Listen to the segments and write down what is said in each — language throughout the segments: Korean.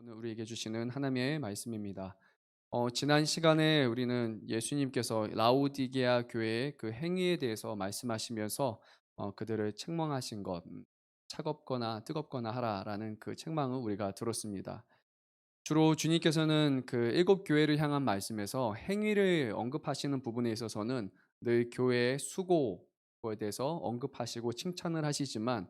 오늘 우리에게 주시는 하나님의 말씀입니다. 지난 시간에 우리는 예수님께서 라오디게아 교회의 그 행위에 대해서 말씀하시면서 그들을 책망하신 것, 차갑거나 뜨겁거나 하라라는 그 책망을 우리가 들었습니다. 주로 주님께서는 그 일곱 교회를 향한 말씀에서 행위를 언급하시는 부분에 있어서는 늘 교회의 수고에 대해서 언급하시고 칭찬을 하시지만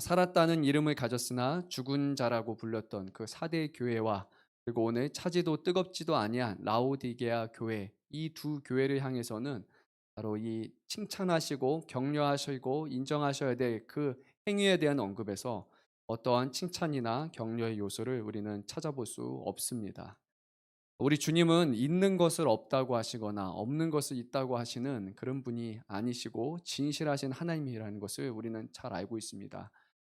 살았다는 이름을 가졌으나 죽은 자라고 불렸던 그 사대 교회와 그리고 오늘 차지도 뜨겁지도 아니한 라오디게아 교회, 이 두 교회를 향해서는 바로 이 칭찬하시고 격려하시고 인정하셔야 될 그 행위에 대한 언급에서 어떠한 칭찬이나 격려의 요소를 우리는 찾아볼 수 없습니다. 우리 주님은 있는 것을 없다고 하시거나 없는 것을 있다고 하시는 그런 분이 아니시고 진실하신 하나님이라는 것을 우리는 잘 알고 있습니다.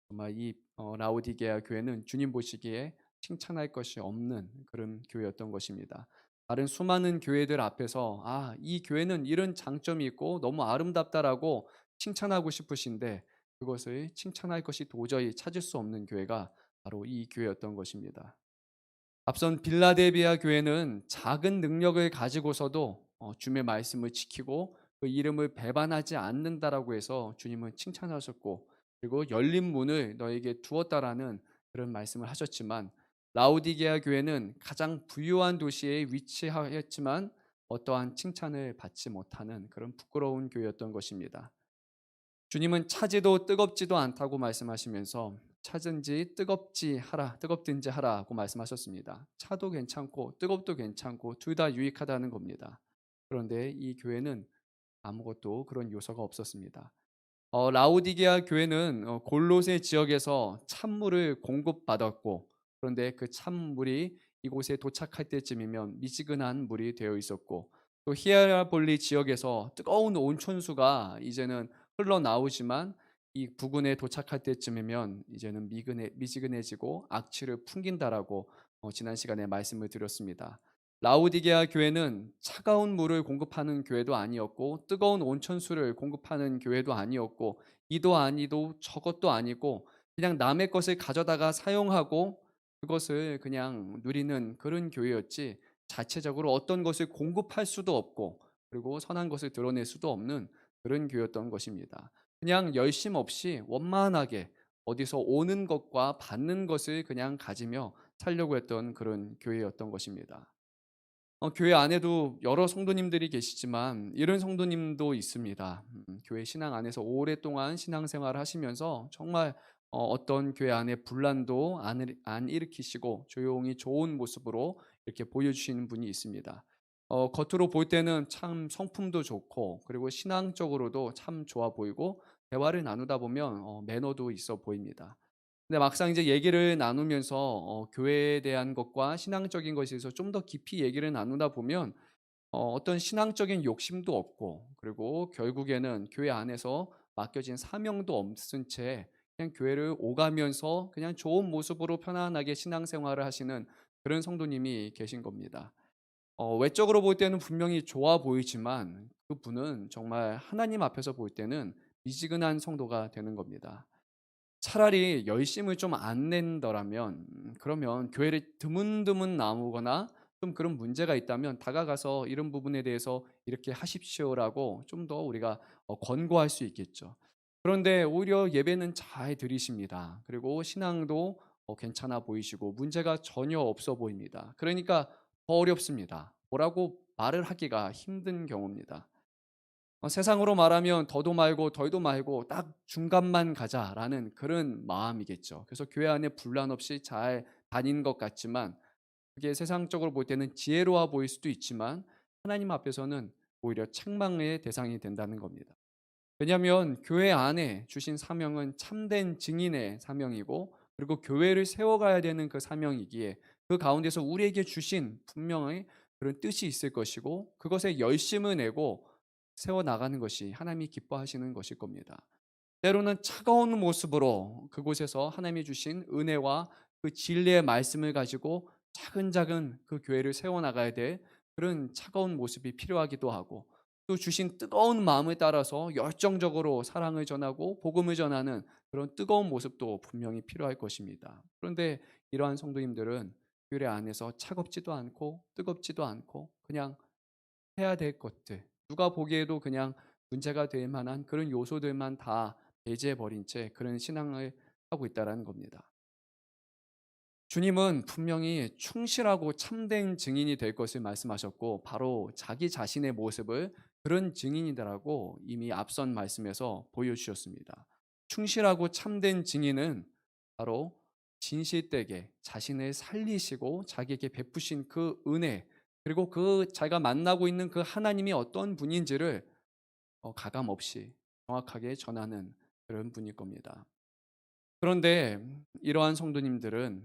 정말 이 라오디게아 교회는 주님 보시기에 칭찬할 것이 없는 그런 교회였던 것입니다. 다른 수많은 교회들 앞에서 이 교회는 이런 장점이 있고 너무 아름답다라고 칭찬하고 싶으신데 그것을 칭찬할 것이 도저히 찾을 수 없는 교회가 바로 이 교회였던 것입니다. 앞선 빌라델비아 교회는 작은 능력을 가지고서도 주님의 말씀을 지키고 그 이름을 배반하지 않는다라고 해서 주님은 칭찬하셨고 그리고 열린 문을 너에게 두었다라는 그런 말씀을 하셨지만 라오디게아 교회는 가장 부유한 도시에 위치하였지만 어떠한 칭찬을 받지 못하는 그런 부끄러운 교회였던 것입니다. 주님은 차지도 뜨겁지도 않다고 말씀하시면서 차든지 뜨겁든지 하라고 말씀하셨습니다. 차도 괜찮고 뜨겁도 괜찮고 둘 다 유익하다는 겁니다. 그런데 이 교회는 아무것도 그런 요소가 없었습니다. 라오디게아 교회는 골로새 지역에서 찬물을 공급받았고 그런데 그 찬물이 이곳에 도착할 때쯤이면 미지근한 물이 되어 있었고 또 히에라볼리 지역에서 뜨거운 온천수가 이제는 흘러나오지만 이 부근에 도착할 때쯤이면 이제는 미지근해지고 악취를 풍긴다라고 지난 시간에 말씀을 드렸습니다. 라오디게아 교회는 차가운 물을 공급하는 교회도 아니었고 뜨거운 온천수를 공급하는 교회도 아니었고 이도 아니도 저것도 아니고 그냥 남의 것을 가져다가 사용하고 그것을 그냥 누리는 그런 교회였지 자체적으로 어떤 것을 공급할 수도 없고 그리고 선한 것을 드러낼 수도 없는 그런 교회였던 것입니다. 그냥 열심 없이 원만하게 어디서 오는 것과 받는 것을 그냥 가지며 살려고 했던 그런 교회였던 것입니다. 교회 안에도 여러 성도님들이 계시지만 이런 성도님도 있습니다. 교회 신앙 안에서 오랫동안 신앙생활을 하시면서 정말 어떤 교회 안에 분란도 안 일으키시고 조용히 좋은 모습으로 이렇게 보여주시는 분이 있습니다. 겉으로 볼 때는 참 성품도 좋고 그리고 신앙적으로도 참 좋아 보이고 대화를 나누다 보면 매너도 있어 보입니다. 근데 막상 이제 얘기를 나누면서 교회에 대한 것과 신앙적인 것에 대해서 좀 더 깊이 얘기를 나누다 보면 어떤 신앙적인 욕심도 없고 그리고 결국에는 교회 안에서 맡겨진 사명도 없은 채 그냥 교회를 오가면서 그냥 좋은 모습으로 편안하게 신앙생활을 하시는 그런 성도님이 계신 겁니다. 외적으로 볼 때는 분명히 좋아 보이지만 그분은 정말 하나님 앞에서 볼 때는 미지근한 성도가 되는 겁니다. 차라리 열심을 좀 안 낸더라면 그러면 교회를 드문드문 나오거나 좀 그런 문제가 있다면 다가가서 "이런 부분에 대해서 이렇게 하십시오."라고 좀 더 우리가 권고할 수 있겠죠. 그런데 오히려 예배는 잘 드리십니다. 그리고 신앙도 괜찮아 보이시고 문제가 전혀 없어 보입니다. 그러니까 더 어렵습니다. 뭐라고 말을 하기가 힘든 경우입니다. 세상으로 말하면 더도 말고 덜도 말고 딱 중간만 가자라는 그런 마음이겠죠. 그래서 교회 안에 분란 없이 잘 다니는 것 같지만 그게 세상적으로 볼 때는 지혜로워 보일 수도 있지만 하나님 앞에서는 오히려 책망의 대상이 된다는 겁니다. 왜냐하면 교회 안에 주신 사명은 참된 증인의 사명이고 그리고 교회를 세워가야 되는 그 사명이기에 그 가운데서 우리에게 주신 분명히 그런 뜻이 있을 것이고 그것에 열심을 내고 세워나가는 것이 하나님이 기뻐하시는 것일 겁니다. 때로는 차가운 모습으로 그곳에서 하나님이 주신 은혜와 그 진리의 말씀을 가지고 차근차근 그 교회를 세워나가야 될 그런 차가운 모습이 필요하기도 하고 또 주신 뜨거운 마음을 따라서 열정적으로 사랑을 전하고 복음을 전하는 그런 뜨거운 모습도 분명히 필요할 것입니다. 그런데 이러한 성도님들은 교회 안에서 차갑지도 않고 뜨겁지도 않고 그냥 해야 될 것들, 누가 보기에도 그냥 문제가 될 만한 그런 요소들만 다 배제해 버린 채 그런 신앙을 하고 있다라는 겁니다. 주님은 분명히 충실하고 참된 증인이 될 것을 말씀하셨고 바로 자기 자신의 모습을 그런 증인이다라고 이미 앞선 말씀에서 보여주셨습니다. 충실하고 참된 증인은 바로 진실되게 자신을 살리시고 자기에게 베푸신 그 은혜, 그리고 그 자기가 만나고 있는 그 하나님이 어떤 분인지를 가감 없이 정확하게 전하는 그런 분일 겁니다. 그런데 이러한 성도님들은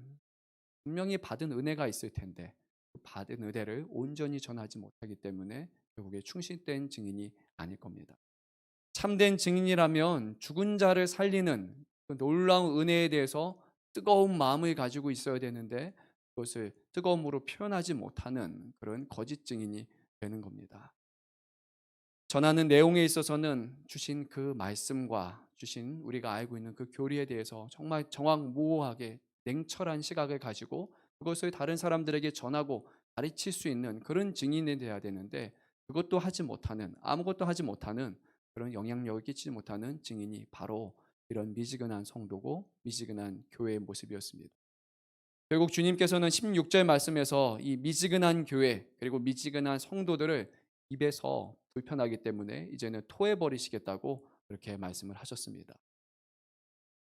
분명히 받은 은혜가 있을 텐데 그 받은 은혜를 온전히 전하지 못하기 때문에 결국에 충실된 증인이 아닐 겁니다. 참된 증인이라면 죽은 자를 살리는 그 놀라운 은혜에 대해서 뜨거운 마음을 가지고 있어야 되는데 그것을 뜨거움으로 표현하지 못하는 그런 거짓 증인이 되는 겁니다. 전하는 내용에 있어서는 주신 그 말씀과 주신 우리가 알고 있는 그 교리에 대해서 정말 정확무오하게 냉철한 시각을 가지고 그것을 다른 사람들에게 전하고 가르칠 수 있는 그런 증인이 되어야 되는데 그것도 하지 못하는, 아무것도 하지 못하는 그런 영향력을 끼치지 못하는 증인이 바로 이런 미지근한 성도고 미지근한 교회의 모습이었습니다. 결국 주님께서는 16절 말씀에서 이 미지근한 교회 그리고 미지근한 성도들을 입에서 불편하기 때문에 이제는 토해 버리시겠다고 그렇게 말씀을 하셨습니다.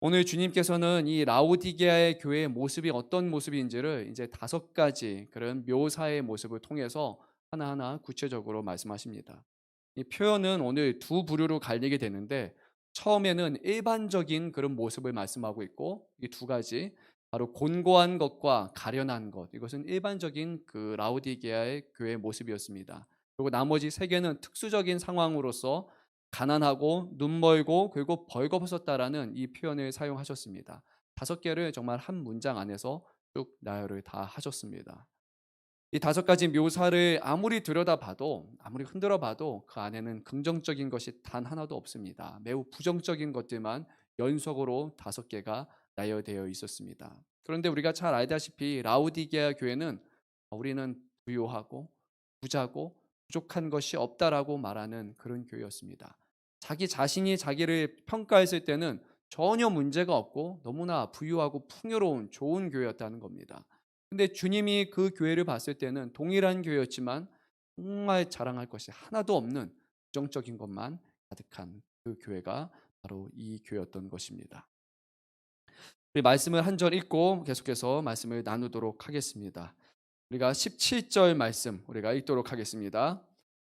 오늘 주님께서는 이 라오디게아의 교회의 모습이 어떤 모습인지를 이제 5가지 그런 묘사의 모습을 통해서 하나하나 구체적으로 말씀하십니다. 이 표현은 오늘 두 부류로 갈리게 되는데 처음에는 일반적인 그런 모습을 말씀하고 있고 이 두 가지 바로 곤고한 것과 가련한 것, 이것은 일반적인 그 라오디게아의 교회의 모습이었습니다. 그리고 나머지 세 개는 특수적인 상황으로서 가난하고 눈멀고 그리고 벌거벗었다라는 이 표현을 사용하셨습니다. 5개를 정말 한 문장 안에서 쭉 나열을 다 하셨습니다. 이 5가지 묘사를 아무리 들여다봐도 아무리 흔들어봐도 그 안에는 긍정적인 것이 단 하나도 없습니다. 매우 부정적인 것들만 연속으로 5개가 나열되어 있었습니다. 그런데 우리가 잘 알다시피 라우디게아 교회는 우리는 부유하고 부자고 부족한 것이 없다라고 말하는 그런 교회였습니다. 자기 자신이 자기를 평가했을 때는 전혀 문제가 없고 너무나 부유하고 풍요로운 좋은 교회였다는 겁니다. 근데 주님이 그 교회를 봤을 때는 동일한 교회였지만 정말 자랑할 것이 하나도 없는 부정적인 것만 가득한 그 교회가 바로 이 교회였던 것입니다. 우리 말씀을 한 절 읽고 계속해서 말씀을 나누도록 하겠습니다. 우리가 17절 말씀 우리가 읽도록 하겠습니다.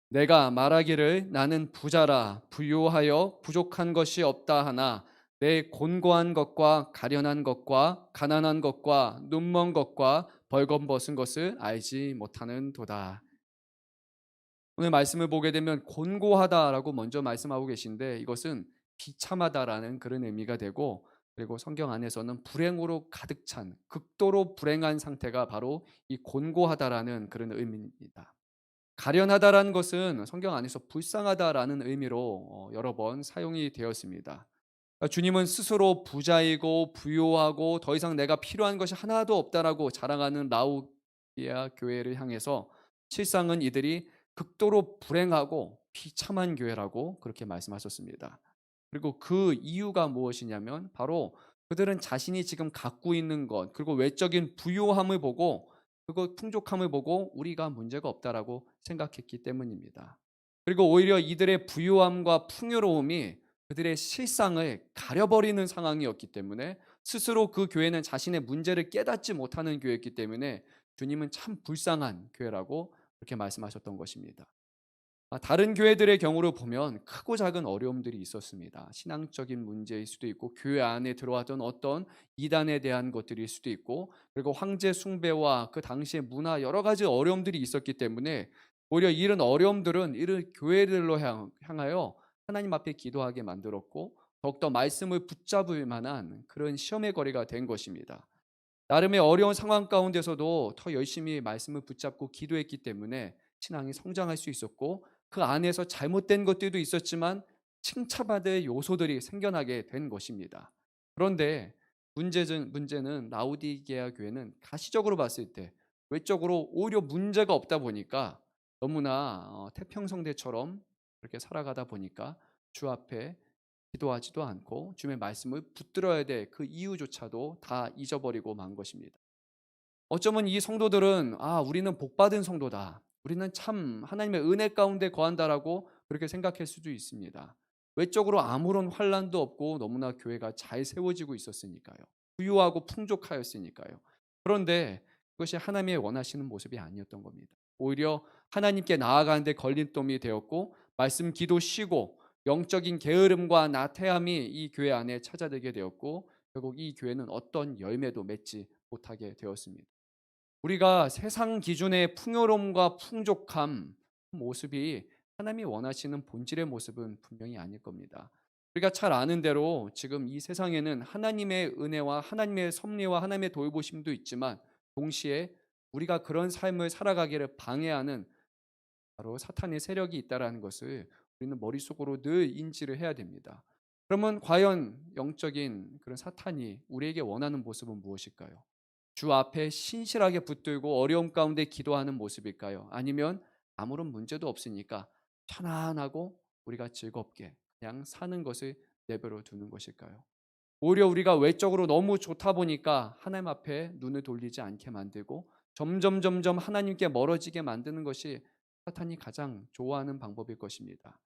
내가 말하기를 나는 부자라 부유하여 부족한 것이 없다 하나 내 곤고한 것과 가련한 것과 가난한 것과 눈먼 것과 벌거벗은 것을 알지 못하는 도다. 오늘 말씀을 보게 되면 곤고하다라고 먼저 말씀하고 계신데 이것은 비참하다라는 그런 의미가 되고 그리고 성경 안에서는 불행으로 가득 찬 극도로 불행한 상태가 바로 이 곤고하다라는 그런 의미입니다. 가련하다라는 것은 성경 안에서 불쌍하다라는 의미로 여러 번 사용이 되었습니다. 그러니까 주님은 스스로 부자이고 부요하고 더 이상 내가 필요한 것이 하나도 없다라고 자랑하는 라우디아 교회를 향해서 실상은 이들이 극도로 불행하고 비참한 교회라고 그렇게 말씀하셨습니다. 그리고 그 이유가 무엇이냐면 바로 그들은 자신이 지금 갖고 있는 것 그리고 외적인 부요함을 보고 그거 풍족함을 보고 우리가 문제가 없다라고 생각했기 때문입니다. 그리고 오히려 이들의 부요함과 풍요로움이 그들의 실상을 가려버리는 상황이었기 때문에 스스로 그 교회는 자신의 문제를 깨닫지 못하는 교회였기 때문에 주님은 참 불쌍한 교회라고 그렇게 말씀하셨던 것입니다. 다른 교회들의 경우로 보면 크고 작은 어려움들이 있었습니다. 신앙적인 문제일 수도 있고 교회 안에 들어왔던 어떤 이단에 대한 것들일 수도 있고 그리고 황제 숭배와 그 당시의 문화 여러 가지 어려움들이 있었기 때문에 오히려 이런 어려움들은 이런 교회들로 향하여 하나님 앞에 기도하게 만들었고 더욱더 말씀을 붙잡을 만한 그런 시험의 거리가 된 것입니다. 나름의 어려운 상황 가운데서도 더 열심히 말씀을 붙잡고 기도했기 때문에 신앙이 성장할 수 있었고 그 안에서 잘못된 것들도 있었지만 칭찬받을 요소들이 생겨나게 된 것입니다. 그런데 문제는 라우디게아 교회는 가시적으로 봤을 때 외적으로 오히려 문제가 없다 보니까 너무나 태평성대처럼 그렇게 살아가다 보니까 주 앞에 기도하지도 않고 주님의 말씀을 붙들어야 될 그 이유조차도 다 잊어버리고 만 것입니다. 어쩌면 이 성도들은 '아 우리는 복 받은 성도다. 우리는 참 하나님의 은혜 가운데 거한다.'라고 그렇게 생각할 수도 있습니다. 외적으로 아무런 환난도 없고 너무나 교회가 잘 세워지고 있었으니까요. 부유하고 풍족하였으니까요. 그런데 그것이 하나님의 원하시는 모습이 아니었던 겁니다. 오히려 하나님께 나아가는 데 걸림돌이 되었고 말씀 기도 쉬고 영적인 게으름과 나태함이 이 교회 안에 찾아들게 되었고 결국 이 교회는 어떤 열매도 맺지 못하게 되었습니다. 우리가 세상 기준의 풍요로움과 풍족함 모습이 하나님이 원하시는 본질의 모습은 분명히 아닐 겁니다. 우리가 잘 아는 대로 지금 이 세상에는 하나님의 은혜와 하나님의 섭리와 하나님의 돌보심도 있지만 동시에 우리가 그런 삶을 살아가기를 방해하는 바로 사탄의 세력이 있다라는 것을 우리는 머릿속으로 늘 인지를 해야 됩니다. 그러면 과연 영적인 그런 사탄이 우리에게 원하는 모습은 무엇일까요? 주 앞에 신실하게 붙들고 어려움 가운데 기도하는 모습일까요? 아니면 아무런 문제도 없으니까 편안하고 우리가 즐겁게 그냥 사는 것을 내버려 두는 것일까요? 오히려 우리가 외적으로 너무 좋다 보니까 하나님 앞에 눈을 돌리지 않게 만들고 점점 하나님께 멀어지게 만드는 것이 사탄이 가장 좋아하는 방법일 것입니다.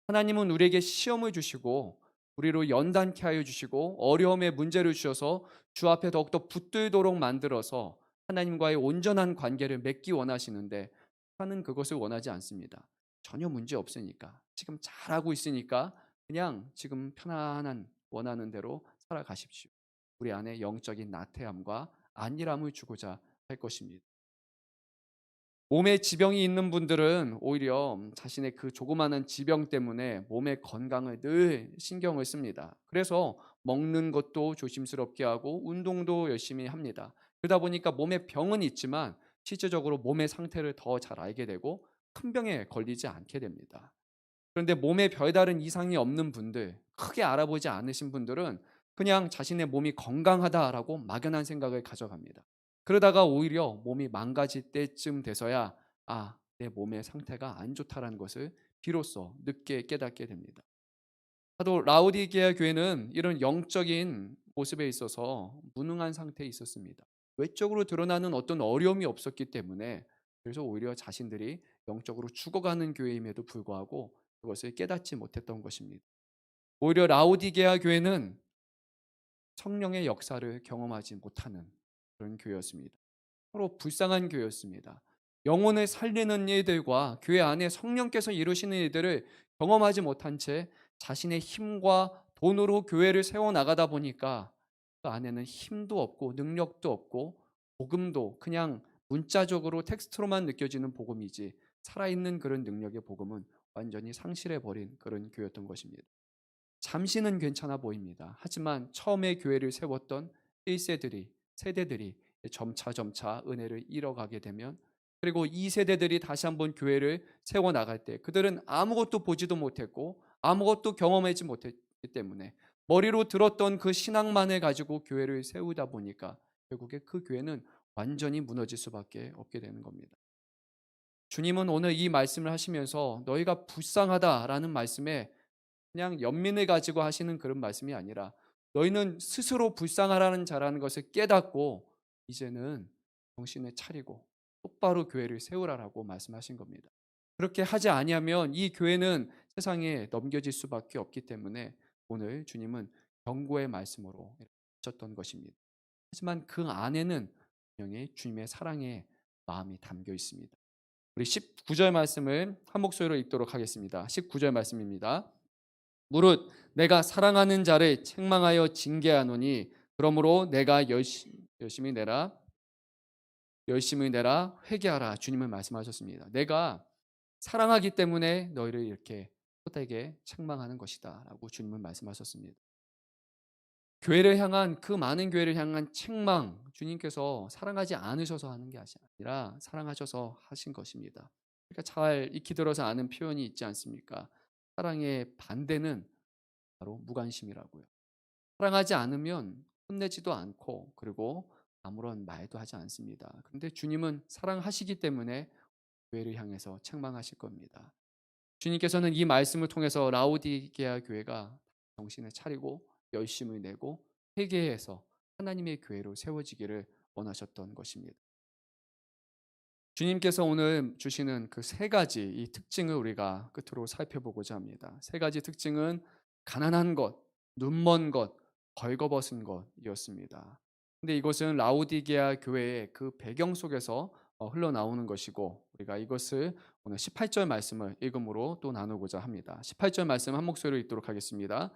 하나님은 우리에게 시험을 주시고 우리로 연단케 하여 주시고 어려움의 문제를 주셔서 주 앞에 더욱더 붙들도록 만들어서 하나님과의 온전한 관계를 맺기 원하시는데 사탄은 그것을 원하지 않습니다. 전혀 문제 없으니까 지금 잘하고 있으니까 그냥 지금 편안한 원하는 대로 살아가십시오. 우리 안에 영적인 나태함과 안일함을 주고자 할 것입니다. 몸에 지병이 있는 분들은 오히려 자신의 그 조그마한 지병 때문에 몸의 건강을 늘 신경을 씁니다. 그래서 먹는 것도 조심스럽게 하고 운동도 열심히 합니다. 그러다 보니까 몸에 병은 있지만 실제적으로 몸의 상태를 더 잘 알게 되고 큰 병에 걸리지 않게 됩니다. 그런데 몸에 별다른 이상이 없는 분들, 크게 알아보지 않으신 분들은 그냥 자신의 몸이 건강하다라고 막연한 생각을 가져갑니다. 그러다가 오히려 몸이 망가질 때쯤 돼서야 내 몸의 상태가 안 좋다라는 것을 비로소 늦게 깨닫게 됩니다. 또 라오디게아 교회는 이런 영적인 모습에 있어서 무능한 상태에 있었습니다. 외적으로 드러나는 어떤 어려움이 없었기 때문에 그래서 오히려 자신들이 영적으로 죽어가는 교회임에도 불구하고 그것을 깨닫지 못했던 것입니다. 오히려 라오디게아 교회는 성령의 역사를 경험하지 못하는 그런 교회였습니다. 서로 불쌍한 교회였습니다. 영혼을 살리는 일들과 교회 안에 성령께서 이루시는 일들을 경험하지 못한 채 자신의 힘과 돈으로 교회를 세워 나가다 보니까 그 안에는 힘도 없고 능력도 없고 복음도 그냥 문자적으로 텍스트로만 느껴지는 복음이지 살아있는 그런 능력의 복음은 완전히 상실해 버린 그런 교회였던 것입니다. 잠시는 괜찮아 보입니다. 하지만 처음에 교회를 세웠던 1세들이 세대들이 점차 은혜를 잃어가게 되면 그리고 2세대들이 다시 한번 교회를 세워 나갈 때 그들은 아무것도 보지도 못했고 아무것도 경험하지 못했기 때문에 머리로 들었던 그 신앙만을 가지고 교회를 세우다 보니까 결국에 그 교회는 완전히 무너질 수밖에 없게 되는 겁니다. 주님은 오늘 이 말씀을 하시면서 너희가 불쌍하다라는 말씀에 그냥 연민을 가지고 하시는 그런 말씀이 아니라 너희는 스스로 불쌍하라는 자라는 것을 깨닫고 이제는 정신을 차리고 똑바로 교회를 세우라라고 말씀하신 겁니다. 그렇게 하지 아니하면 이 교회는 세상에 넘겨질 수밖에 없기 때문에 오늘 주님은 경고의 말씀으로 하셨던 것입니다. 하지만 그 안에는 분명히 주님의 사랑의 마음이 담겨 있습니다. 우리 19절 말씀을 한 목소리로 읽도록 하겠습니다. 19절 말씀입니다. 무릇 내가 사랑하는 자를 책망하여 징계하노니 그러므로 내가 열심히 내라 회개하라 주님은 말씀하셨습니다. 내가 사랑하기 때문에 너희를 이렇게 헛되게 책망하는 것이다라고 주님은 말씀하셨습니다. 교회를 향한 그 많은 교회를 향한 책망 주님께서 사랑하지 않으셔서 하는 게 아니라 사랑하셔서 하신 것입니다. 그러니까 잘 익히 들어서 아는 표현이 있지 않습니까? 사랑의 반대는 바로 무관심이라고요. 사랑하지 않으면 혼내지도 않고 그리고 아무런 말도 하지 않습니다. 그런데 주님은 사랑하시기 때문에 교회를 향해서 책망하실 겁니다. 주님께서는 이 말씀을 통해서 라오디게아 교회가 정신을 차리고 열심을 내고 회개해서 하나님의 교회로 세워지기를 원하셨던 것입니다. 주님께서 오늘 주시는 그 세 가지 이 특징을 우리가 끝으로 살펴보고자 합니다. 세 가지 특징은 가난한 것, 눈먼 것, 벌거벗은 것이었습니다. 근데 이것은 라오디게아 교회의 그 배경 속에서 흘러나오는 것이고 우리가 이것을 오늘 18절 말씀을 읽음으로 또 나누고자 합니다. 18절 말씀 한 목소리로 읽도록 하겠습니다.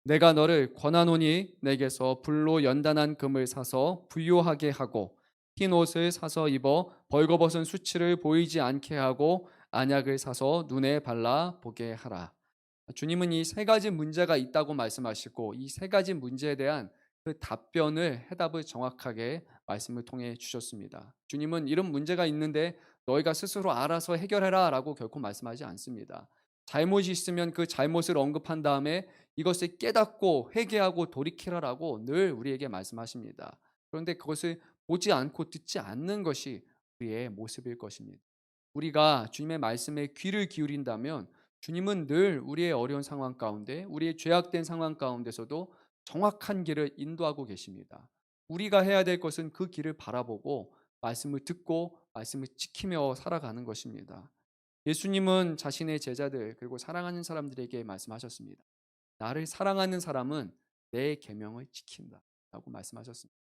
내가 너를 권하노니 내게서 불로 연단한 금을 사서 부요하게 하고 흰 옷을 사서 입어 벌거벗은 수치를 보이지 않게 하고 안약을 사서 눈에 발라 보게 하라. 주님은 이 세 가지 문제가 있다고 말씀하시고 이 세 가지 문제에 대한 그 답변을 해답을 정확하게 말씀을 통해 주셨습니다. 주님은 이런 문제가 있는데 너희가 스스로 알아서 해결해라라고 결코 말씀하지 않습니다. 잘못이 있으면 그 잘못을 언급한 다음에 이것을 깨닫고 회개하고 돌이키라라고 늘 우리에게 말씀하십니다. 그런데 그것을 보지 않고 듣지 않는 것이 우리의 모습일 것입니다. 우리가 주님의 말씀에 귀를 기울인다면 주님은 늘 우리의 어려운 상황 가운데 우리의 죄악된 상황 가운데서도 정확한 길을 인도하고 계십니다. 우리가 해야 될 것은 그 길을 바라보고 말씀을 듣고 말씀을 지키며 살아가는 것입니다. 예수님은 자신의 제자들 그리고 사랑하는 사람들에게 말씀하셨습니다. 나를 사랑하는 사람은 내 계명을 지킨다라고 말씀하셨습니다.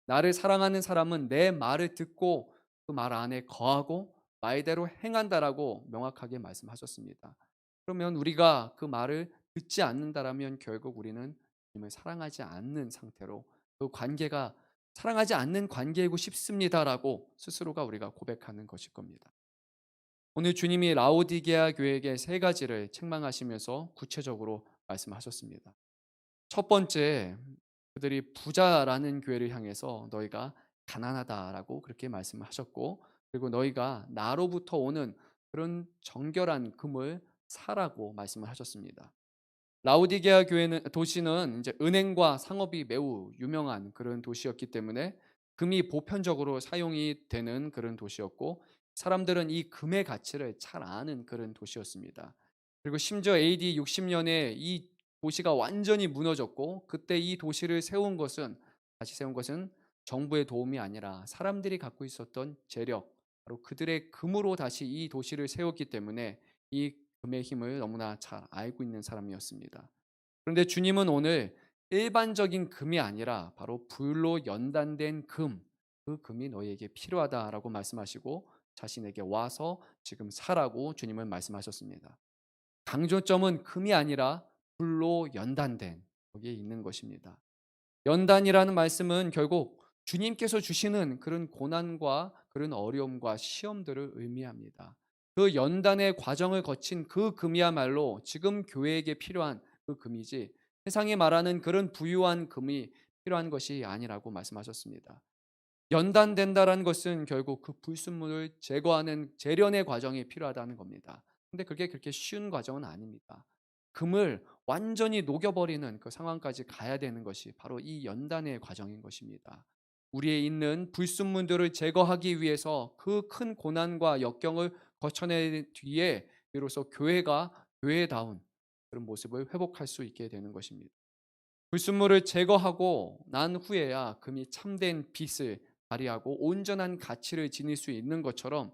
나를 사랑하는 사람은 내 말을 듣고 그 말 안에 거하고 말대로 행한다라고 명확하게 말씀하셨습니다. 그러면 우리가 그 말을 듣지 않는다라면 결국 우리는 주님을 사랑하지 않는 상태로 그 관계가 사랑하지 않는 관계이고 싶습니다라고 스스로가 우리가 고백하는 것일 겁니다. 오늘 주님이 라오디게아 교회에게 세 가지를 책망하시면서 구체적으로 말씀하셨습니다. 첫 번째, 그들이 부자라는 교회를 향해서 너희가 가난하다라고 그렇게 말씀을 하셨고, 그리고 너희가 나로부터 오는 그런 정결한 금을 사라고 말씀을 하셨습니다. 라오디게아 교회는 도시는 이제 은행과 상업이 매우 유명한 그런 도시였기 때문에 금이 보편적으로 사용이 되는 그런 도시였고 사람들은 이 금의 가치를 잘 아는 그런 도시였습니다. 그리고 심지어 AD 60년에 이 도시가 완전히 무너졌고 그때 이 도시를 세운 것은 다시 세운 것은 정부의 도움이 아니라 사람들이 갖고 있었던 재력 바로 그들의 금으로 다시 이 도시를 세웠기 때문에 이 금의 힘을 너무나 잘 알고 있는 사람이었습니다. 그런데 주님은 오늘 일반적인 금이 아니라 바로 불로 연단된 금, 그 금이 너희에게 필요하다라고 말씀하시고 자신에게 와서 지금 사라고 주님은 말씀하셨습니다. 강조점은 금이 아니라 불로 연단된 거기에 있는 것입니다. 연단이라는 말씀은 결국 주님께서 주시는 그런 고난과 그런 어려움과 시험들을 의미합니다. 그 연단의 과정을 거친 그 금이야말로 지금 교회에게 필요한 그 금이지 세상이 말하는 그런 부유한 금이 필요한 것이 아니라고 말씀하셨습니다. 연단된다라는 것은 결국 그 불순물을 제거하는 재련의 과정이 필요하다는 겁니다. 근데 그게 그렇게 쉬운 과정은 아닙니다. 금을 완전히 녹여버리는 그 상황까지 가야 되는 것이 바로 이 연단의 과정인 것입니다. 우리에 있는 불순물들을 제거하기 위해서 그 큰 고난과 역경을 거쳐낸 뒤에 비로소 교회가 교회다운 그런 모습을 회복할 수 있게 되는 것입니다. 불순물을 제거하고 난 후에야 금이 참된 빛을 발휘하고 온전한 가치를 지닐 수 있는 것처럼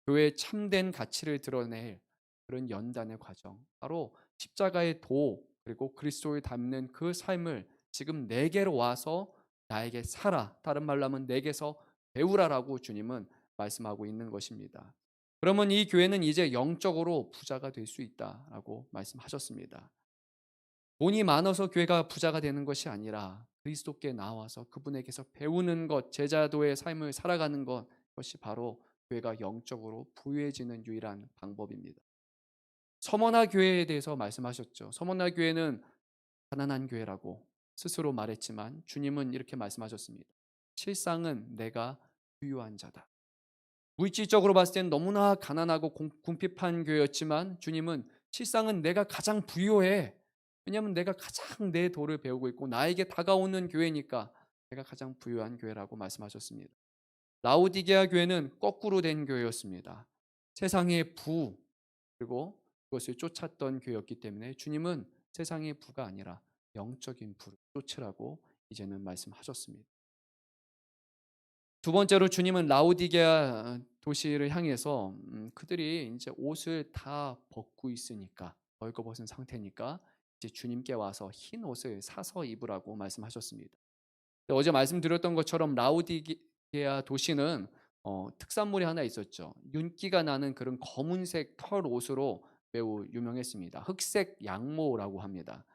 교회의 참된 가치를 드러낼 그런 연단의 과정, 바로 십자가의 도 그리고 그리스도를 닮는 그 삶을 지금 내게로 와서 나에게 살아, 다른 말로 하면 내게서 배우라라고 주님은 말씀하고 있는 것입니다. 그러면 이 교회는 이제 영적으로 부자가 될 수 있다라고 말씀하셨습니다. 돈이 많아서 교회가 부자가 되는 것이 아니라 그리스도께 나와서 그분에게서 배우는 것, 제자도의 삶을 살아가는 것, 그것이 바로 교회가 영적으로 부유해지는 유일한 방법입니다. 서머나 교회에 대해서 말씀하셨죠. 서머나 교회는 가난한 교회라고 스스로 말했지만 주님은 이렇게 말씀하셨습니다. 실상은 내가 부유한 자다. 물질적으로 봤을 땐 너무나 가난하고 궁핍한 교회였지만 주님은 실상은 내가 가장 부유해. 왜냐하면 내가 가장 내 도를 배우고 있고 나에게 다가오는 교회니까 제가 가장 부유한 교회라고 말씀하셨습니다. 라오디게아 교회는 거꾸로 된 교회였습니다. 세상의 부 그리고 그것을 쫓았던 교회였기 때문에 주님은 세상의 부가 아니라 영적인 부를 쫓으라고 이제는 말씀하셨습니다. 두 번째로 주님은 라오디게아 도시를 향해서 그들이 이제 옷을 다 벗고 있으니까 벌거벗은 상태니까 이제 주님께 와서 흰 옷을 사서 입으라고 말씀하셨습니다. 어제 말씀드렸던 것처럼 라오디게아 도시는 특산물이 하나 있었죠. 윤기가 나는 그런 검은색 털 옷으로 매우 유명했습니다. 흑색 양모라고 합니다.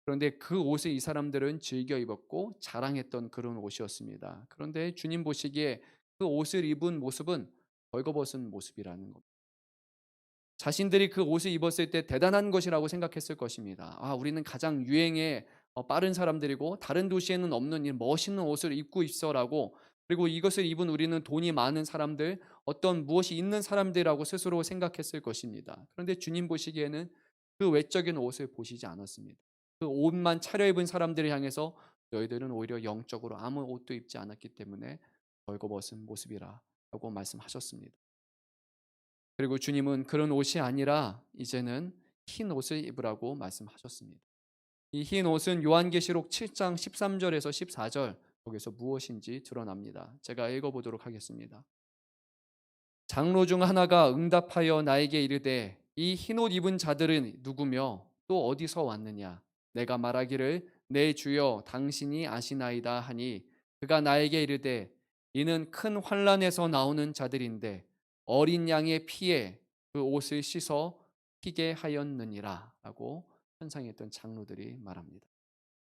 그런데 그 옷을 이 사람들은 즐겨 입었고 자랑했던 그런 옷이었습니다. 그런데 주님 보시기에 그 옷을 입은 모습은 벌거벗은 모습이라는 겁니다. 자신들이 그 옷을 입었을 때 대단한 것이라고 생각했을 것입니다. 아, 우리는 가장 유행에 빠른 사람들이고 다른 도시에는 없는 이 멋있는 옷을 입고 있어라고, 그리고 이것을 입은 우리는 돈이 많은 사람들, 어떤 무엇이 있는 사람들이라고 스스로 생각했을 것입니다. 그런데 주님 보시기에는 그 외적인 옷을 보시지 않았습니다. 그 옷만 차려입은 사람들을 향해서 너희들은 오히려 영적으로 아무 옷도 입지 않았기 때문에 벌거벗은 모습이라고 말씀하셨습니다. 그리고 주님은 그런 옷이 아니라 이제는 흰 옷을 입으라고 말씀하셨습니다. 이 흰 옷은 요한계시록 7장 13절에서 14절 거기서 무엇인지 드러납니다. 제가 읽어보도록 하겠습니다. 장로 중 하나가 응답하여 나에게 이르되 이 흰 옷 입은 자들은 누구며 또 어디서 왔느냐? 내가 말하기를 내 주여 당신이 아시나이다 하니 그가 나에게 이르되 이는 큰 환란에서 나오는 자들인데 어린 양의 피에 그 옷을 씻어 피게 하였느니라 라고 현상했던 장로들이 말합니다.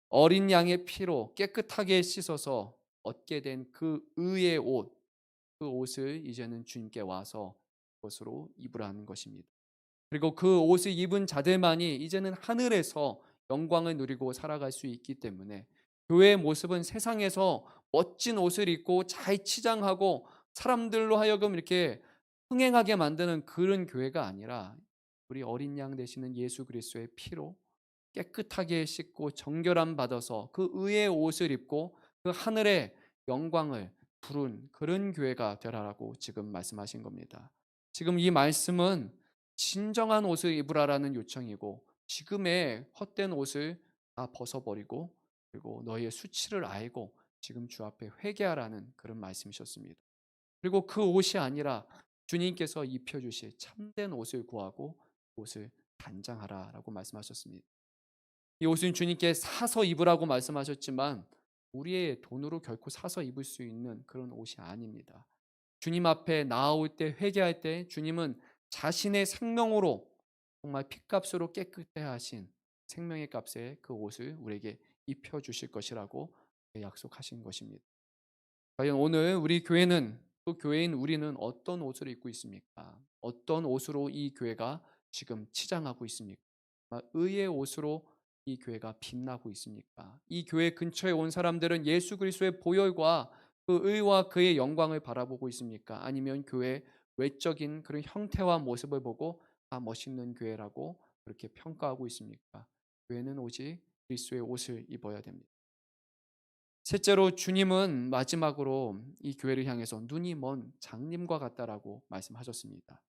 어린 양의 피로 깨끗하게 씻어서 얻게 된 그 의의 옷, 그 옷을 이제는 주님께 와서 그것으로 입으라는 것입니다. 그리고 그 옷을 입은 자들만이 이제는 하늘에서 영광을 누리고 살아갈 수 있기 때문에 교회의 모습은 세상에서 멋진 옷을 입고 잘 치장하고 사람들로 하여금 이렇게 흥행하게 만드는 그런 교회가 아니라 우리 어린 양 되시는 예수 그리스도의 피로 깨끗하게 씻고 정결함 받아서 그 의의 옷을 입고 그 하늘의 영광을 부른 그런 교회가 되라라고 지금 말씀하신 겁니다. 지금 이 말씀은 진정한 옷을 입으라라는 요청이고 지금의 헛된 옷을 다 벗어버리고 그리고 너희의 수치를 알고 지금 주 앞에 회개하라는 그런 말씀이셨습니다. 그리고 그 옷이 아니라 주님께서 입혀주실 참된 옷을 구하고 옷을 단장하라라고 말씀하셨습니다. 이 옷은 주님께 사서 입으라고 말씀하셨지만 우리의 돈으로 결코 사서 입을 수 있는 그런 옷이 아닙니다. 주님 앞에 나아올 때 회개할 때 주님은 자신의 생명으로 정말 핏값으로 깨끗해 하신 생명의 값에 그 옷을 우리에게 입혀 주실 것이라고 약속하신 것입니다. 과연 오늘 우리 교회는 또 교회인 우리는 어떤 옷을 입고 있습니까? 어떤 옷으로 이 교회가 지금 치장하고 있습니까? 의의 옷으로 이 교회가 빛나고 있습니까? 이 교회 근처에 온 사람들은 예수 그리스도의 보혈과 그 의와 그의 영광을 바라보고 있습니까? 아니면 교회 외적인 그런 형태와 모습을 보고 아, 멋있는 교회라고 그렇게 평가하고 있습니까? 교회는 오직 그리스도의 옷을 입어야 됩니다. 셋째로 주님은 마지막으로 이 교회를 향해서 눈이 먼 장님과 같다라고 말씀하셨습니다.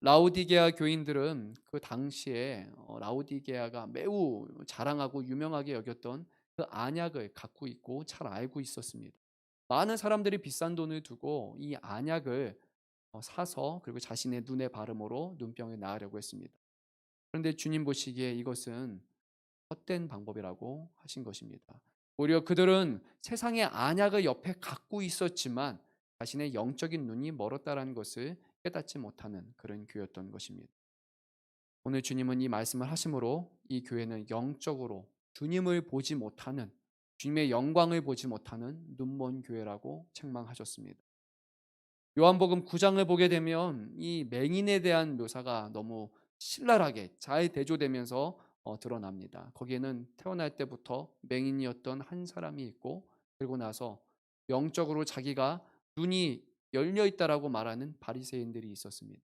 라오디게아 교인들은 그 당시에 라오디게아가 매우 자랑하고 유명하게 여겼던 그 안약을 갖고 있고 잘 알고 있었습니다. 많은 사람들이 비싼 돈을 두고 이 안약을 사서 그리고 자신의 눈에 바름으로 눈병을 나으려고 했습니다. 그런데 주님 보시기에 이것은 헛된 방법이라고 하신 것입니다. 오히려 그들은 세상의 안약을 옆에 갖고 있었지만 자신의 영적인 눈이 멀었다라는 것을 깨닫지 못하는 그런 교회였던 것입니다. 오늘 주님은 이 말씀을 하심으로 이 교회는 영적으로 주님을 보지 못하는, 주님의 영광을 보지 못하는 눈먼 교회라고 책망하셨습니다. 요한복음 9장을 보게 되면 이 맹인에 대한 묘사가 너무 신랄하게 잘 대조되면서 드러납니다. 거기에는 태어날 때부터 맹인이었던 한 사람이 있고 그리고 나서 영적으로 자기가 눈이 열려 있다라고 말하는 바리새인들이 있었습니다.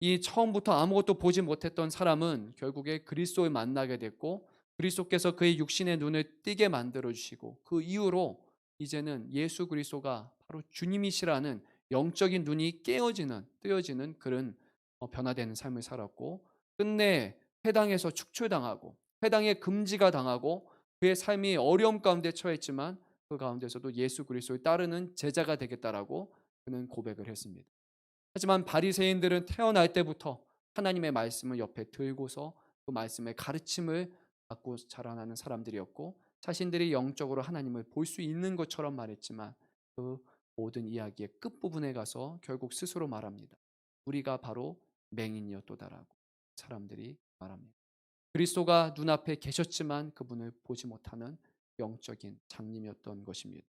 이 처음부터 아무것도 보지 못했던 사람은 결국에 그리스도를 만나게 됐고 그리스도께서 그의 육신의 눈을 뜨게 만들어 주시고 그 이후로 이제는 예수 그리스도가 바로 주님이시라는 영적인 눈이 깨어지는 뜨여지는 그런 변화되는 삶을 살았고 끝내 회당에서 축출당하고 회당에 금지가 당하고 그의 삶이 어려움 가운데 처했지만 그 가운데서도 예수 그리스도를 따르는 제자가 되겠다라고 그는 고백을 했습니다. 하지만 바리새인들은 태어날 때부터 하나님의 말씀을 옆에 들고서 그 말씀의 가르침을 받고 자라나는 사람들이었고 자신들이 영적으로 하나님을 볼 수 있는 것처럼 말했지만 그 모든 이야기의 끝부분에 가서 결국 스스로 말합니다. 우리가 바로 맹인이었도다라고 사람들이 말합니다. 그리스도가 눈앞에 계셨지만 그분을 보지 못하는 영적인 장님이었던 것입니다.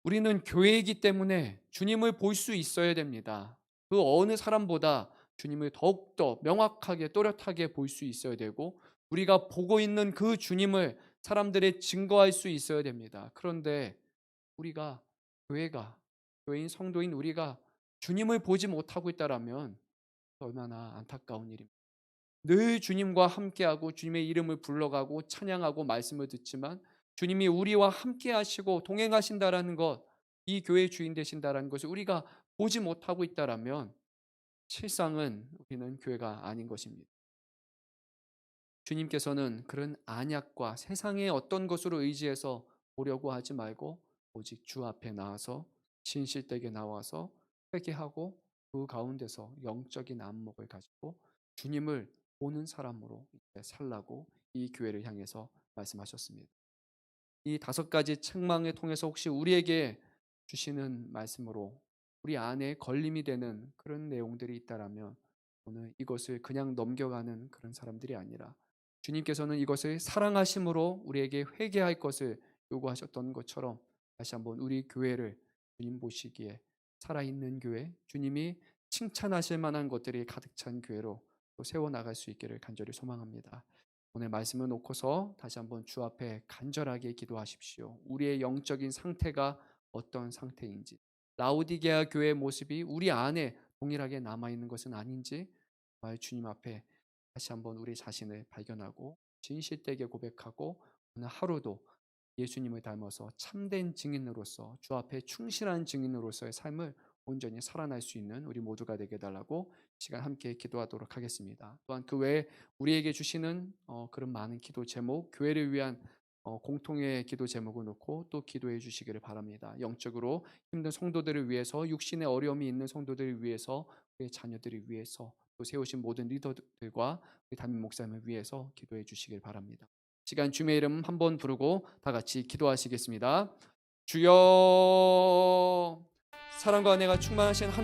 우리는 교회이기 때문에 주님을 볼 수 있어야 됩니다. 그 어느 사람보다 주님을 더욱더 명확하게 또렷하게 볼 수 있어야 되고 우리가 보고 있는 그 주님을 사람들에 증거할 수 있어야 됩니다. 그런데 우리가 교회인 성도인 우리가 주님을 보지 못하고 있다라면 얼마나 안타까운 일입니다. 늘 주님과 함께하고 주님의 이름을 불러가고 찬양하고 말씀을 듣지만 주님이 우리와 함께하시고 동행하신다라는 것, 이 교회의 주인 되신다라는 것을 우리가 보지 못하고 있다라면 실상은 우리는 교회가 아닌 것입니다. 주님께서는 그런 안약과 세상의 어떤 것으로 의지해서 보려고 하지 말고 오직 주 앞에 나와서 진실되게 나와서 회개하고 그 가운데서 영적인 안목을 가지고 주님을 보는 사람으로 살라고 이 교회를 향해서 말씀하셨습니다. 이 5가지 책망을 통해서 혹시 우리에게 주시는 말씀으로 우리 안에 걸림이 되는 그런 내용들이 있다라면 오늘 이것을 그냥 넘겨가는 그런 사람들이 아니라 주님께서는 이것을 사랑하심으로 우리에게 회개할 것을 요구하셨던 것처럼 다시 한번 우리 교회를 주님 보시기에 살아있는 교회, 주님이 칭찬하실 만한 것들이 가득 찬 교회로 또 세워나갈 수 있기를 간절히 소망합니다. 오늘 말씀을 놓고서 다시 한번 주 앞에 간절하게 기도하십시오. 우리의 영적인 상태가 어떤 상태인지, 라오디게아 교회의 모습이 우리 안에 동일하게 남아있는 것은 아닌지 정말 주님 앞에 다시 한번 우리 자신을 발견하고 진실되게 고백하고 오늘 하루도 예수님을 닮아서 참된 증인으로서 주 앞에 충실한 증인으로서의 삶을 온전히 살아날 수 있는 우리 모두가 되게 해달라고 시간 함께 기도하도록 하겠습니다. 또한 그 외에 우리에게 주시는 그런 많은 기도 제목, 교회를 위한 공통의 기도 제목을 놓고 또 기도해 주시기를 바랍니다. 영적으로 힘든 성도들을 위해서, 육신의 어려움이 있는 성도들을 위해서, 우리의 자녀들을 위해서, 또 세우신 모든 리더들과 우리 담임 목사님을 위해서 기도해 주시길 바랍니다. 시간 주님의 이름 한번 부르고 다 같이 기도하시겠습니다. 주여, 사랑과 은혜가 충만하신 하나님